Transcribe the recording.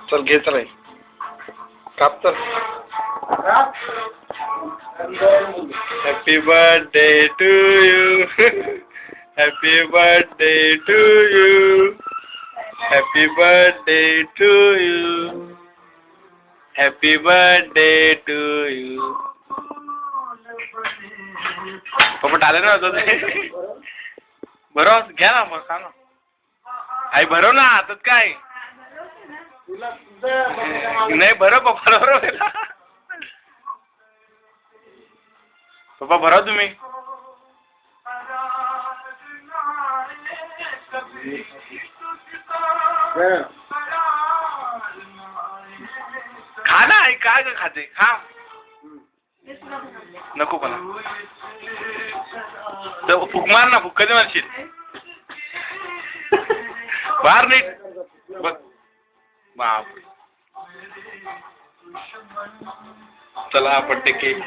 चल घे चल काप तर. Happy birthday to you. Happy birthday to you. Happy birthday to you. Happy birthday to you. पप्पा टाले ना होतं ते. भरव घ्या ना मग खा ना. आई भरव ना हातात काय नाही. भरव पप्पा बरोबर. पप्पा भरव तुम्ही. खा ना आई काय का खाते खा. नको पण फुक मार ना. फुक कधी मारशील बाहेर नीट बघ. बाप चला बर्थडे केक.